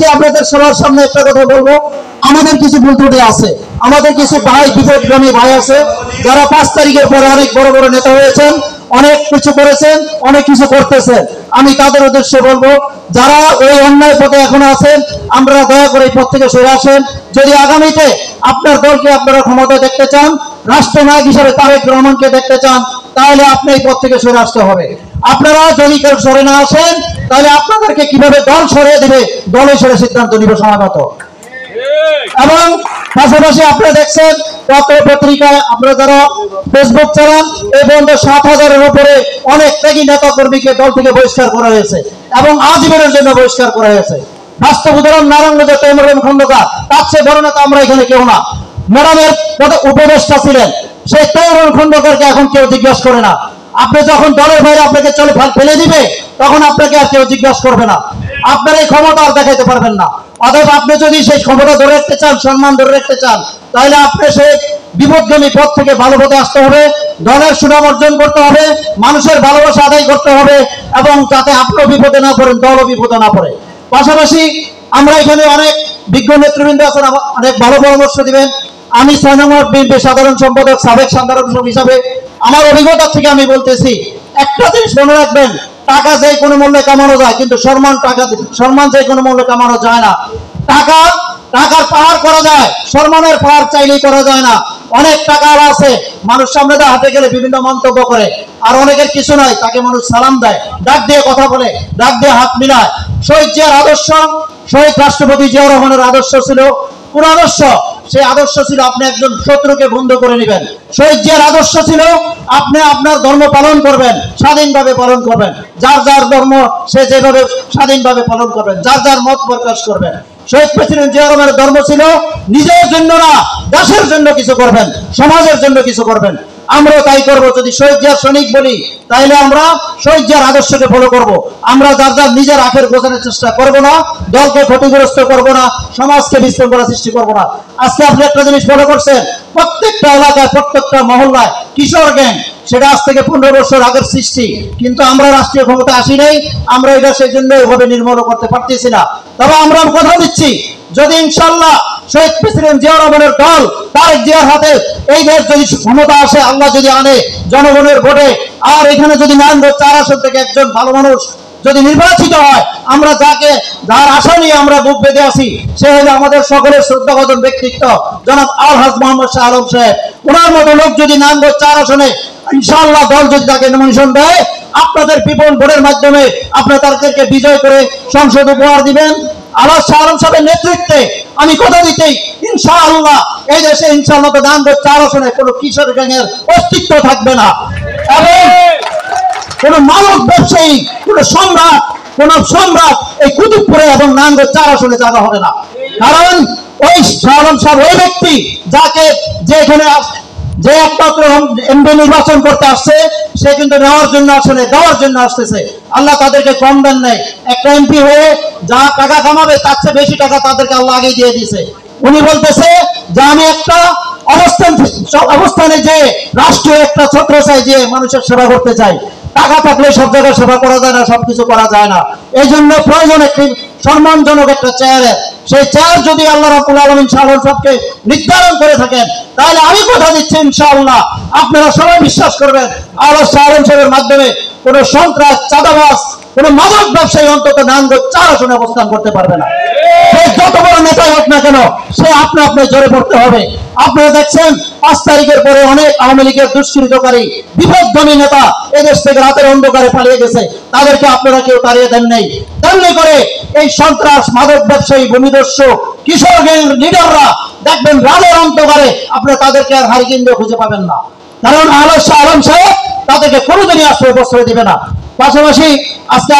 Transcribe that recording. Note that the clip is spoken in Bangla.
আজকে আপনাদের সবার সামনে একটা কথা বলবো, আমাদের কিছু ভুল ত্রুটি আছে, আমাদের কিছু ভাই বিপদগামী ভাই আছে যারা 5 তারিখের পরে অনেক বড় বড় নেতা হয়েছেন, অনেক কিছু করেছেন, অনেক কিছু করতেছেন। আমি তাদের উদ্দেশ্যে বলবো, যারা ওই অন্যায় পথে এখন আছেন, আমরা দয়া করে এই পথ থেকে সরে আসেন। যদি আগামীতে আপনার দলকে আপনারা ক্ষমতায় দেখতে চান, রাষ্ট্রনায়ক হিসেবে তারেক রহমানকে দেখতে চান, তাহলে আপনি এই পথ থেকে সরে আসতে হবে। আপনারা যদি কেউ সরে না আসেন, তাহলে আপনাদেরকে কিভাবে দল সরিয়ে দেবে, দলে সরে সিদ্ধান্ত নিবে সময়মত। এবং পাশাপাশি আপনারা দেখছেন পত্র পত্রিকায়, আপনারা যারা ফেসবুক চালান, এই পর্যন্ত 7,000-এর উপরে অনেক ত্যাগী নেতা কর্মীকে দল থেকে বহিষ্কার করা হয়েছে এবং আজীবনের জন্য বহিষ্কার করা হয়েছে। বাস্তব উদাহরণ নারায়ণগঞ্জের তৈমুর খন্দকার, তার চেয়ে বড় নেতা আমরা এখানে কেউ না। ম্যাডামের উপদেষ্টা ছিলেন, সেই তৈমুর খন্দকারকে এখন কেউ জিজ্ঞাসা করে না। আপনি যখন দলের বাইরে আপনাকে চলে ফেলে দিবে, তখন আপনাকে আর কেউ জিজ্ঞাসা করবে না, আপনার এই ক্ষমতা আর দেখাইতে পারবেন না। অতএব আপনি যদি সেই ক্ষমতা ধরে রাখতে চান, সম্মান ধরে রাখতে চান, তাহলে আপনি সেই বিপদগামী পথ থেকে ভালো পথে আসতে হবে, দলের সুনাম অর্জন করতে হবে, মানুষের ভালোবাসা আদায় করতে হবে, এবং যাতে আপনিও বিপদে না পড়েন, দলও বিপদে না পড়ে। পাশাপাশি আমরা এখানে অনেক বিজ্ঞ নেতৃবৃন্দ আছেন, অনেক ভালো পরামর্শ দিবেন। আমি 6 নম্বর বিএনপি সাধারণ সম্পাদক, সাবেক সাধারণ সম্পাদক হিসাবে আমার অভিজ্ঞতা থেকে আমি বলতেছি, একটা জিনিস মনে রাখবেন, টাকা যে কোনো মূল্যে কামানো যায়, কিন্তু সম্মান যে কোনো মূল্যে কামানো যায় না। টাকার পাহাড় করা যায়, সম্মানের পাহাড় চাইলেই করা যায় না। অনেক টাকা আছে, মানুষ সামনে দিয়ে হাঁটে গেলে বিভিন্ন মন্তব্য করে, আর অনেকের কিছু নাই, তাকে মানুষ সালাম দেয়, ডাক দিয়ে কথা বলে, ডাক দিয়ে হাত মিলায়। শহীদ জিয়ার আদর্শ, শহীদ রাষ্ট্রপতি জিয়াউর রহমানের আদর্শ ছিল কোন আদর্শ? সেই আদর্শ ছিল আপনি একজন শত্রুকে বন্ধ করে নেবেন। শহীদ জিয়ার আদর্শ ছিল আপনি আপনার ধর্ম পালন করবেন, স্বাধীনভাবে পালন করবেন, যার যার ধর্ম সে যেভাবে স্বাধীনভাবে পালন করবেন, যার যার মত প্রকাশ করবেন। শহীদ প্রেসিডেন্ট জিয়াউর রহমানের ধর্ম ছিল নিজের জন্য না, দেশের জন্য কিছু করবেন, সমাজের জন্য কিছু করবেন। আমরাও তাই করবো। যদি শহীদ জিয়ার সৈনিক বলি, তাইলে আমরা শহীদ জিয়ার আদর্শকে ফলো করব। আমরা যার যার নিজের আখের গোছানোর চেষ্টা করব না, দলকে ক্ষতিগ্রস্ত করব না, সমাজকে বিশৃঙ্খলা সৃষ্টি করব না। আজকে আপনি একটা জিনিস ফলো করছেন, প্রত্যেকটা এলাকায়, প্রত্যেকটা মহল্লায় কিশোর গ্যাং, সেটা আজ থেকে 15 বছর আগের সৃষ্টি, কিন্তু আমরা রাষ্ট্রীয় ক্ষমতা আসি নাই, আমরা এটা সেই জন্য এভাবে নির্মূল করতে পারতেছি না। তবে আমরা কথা দিচ্ছি, যদি ইনশাল্লাহ শহীদ প্রেসিডেন্ট জিয়াউর রহমানের দল তারেক জিয়ার হাতে এই দেশ যদি ক্ষমতা আসে, আল্লাহ যদি আনে জনগণের ভোটে, আর এখানে যদি নারায়ণগঞ্জ 4 আসন থেকে একজন ভালো মানুষ যদি নির্বাচিত হয়, আমরা যার আশা নিয়ে আমরা বুক বেঁধে আছি, সে হলো আমাদের সকলের শ্রদ্ধাভাজন ব্যক্তিত্ব জনাব আলহাজ মোহাম্মদ শাহ আলম সাহেব। ওনার মতো লোক যদি নারায়ণগঞ্জ 4 আসনে ইনশাআল্লাহ দল যদি তাকে নমিনেশন দেয়, আপনাদের বিপুল ভোটের মাধ্যমে আপনারা তাদেরকে বিজয় করে সংসদ উপহার দিবেন। আলহাজ শাহ আলম সাহেবের নেতৃত্বে আমি কথা দিতেই ইনশাআল্লাহ এই দেশে ইনশাআল্লাহ নারায়ণগঞ্জ 4 আসনে কোনো কিশোর গ্যাংয়ের অস্তিত্ব থাকবে না, এবং কোন মানব ব্যবসায়ী, কোন সম্রাট এই কুতুবপুরে এবং নারায়ণগঞ্জ 4 আসনে জায়গা হবে না। কারণ ওই শাহ আলম সাহেব ওই ব্যক্তি যাকে যে এখানে যে একমাত্র এমপি নির্বাচন করতে আসছে, সে কিন্তু নেওয়ার জন্য আসলে দেওয়ার জন্য আসতেছে। আল্লাহ তাদেরকে কম দেন নাই। একটা এমপি হয়ে যা টাকা কামাবে, তার চেয়ে বেশি টাকা তাদেরকে আল্লাহ আগে দিয়ে দিয়েছে। উনি বলতেছে যে আমি একটা অবস্থানে যে রাষ্ট্রীয় একটা ছত্রছায়ায় যে মানুষের সেবা করতে চাই। টাকা থাকলে সব জায়গায় সেবা করা যায় না, সবকিছু করা যায় না। এই জন্য প্রয়োজন একটি সম্মানজনক একটা চেয়ারের। সেই চেয়ার যদি আল্লাহ রাব্বুল আলামিন শাহ আলম সাহেবকে নির্ধারণ করে থাকেন, তাহলে আমি কথা দিচ্ছি ইনশাআল্লাহ আপনারা সবাই বিশ্বাস করবেন, আল্লাহ শাহ আলম সাহেবের মাধ্যমে কোন সন্ত্রাস, চাঁদাবাজ, কোন মাদক ব্যবসায়ী অন্তত নারায়ণগঞ্জ 4 আসনে অবস্থান করতে পারবে না। সে যত বড় নেতাই হোক না কেন, সে আপনা জোরে পড়তে হবে। আপনারা দেখছেন 5 তারিখের পরে অনেক আওয়ামী লীগের দুষ্কৃতকারী বিপদগামী নেতা এদেশ থেকে রাতের অন্ধকারে পালিয়ে গেছে, তাদেরকে আপনারা কেউ তাড়িয়ে দেন নাই। তেমনি করে এই সন্ত্রাস, মাদক ব্যবসায়ী, ভূমিদস্যু, কিশোর গ্যাং লিডাররা দেখবেন রাতের অন্ধকারে আপনারা তাদেরকে আর হারিকেন দিয়ে খুঁজে পাবেন না। কারণ আলহাজ শাহ আলম সাহেব তাদেরকে কোনোদিনই আশ্রয় প্রশ্রয় দিবে না। পাশাপাশি আজকে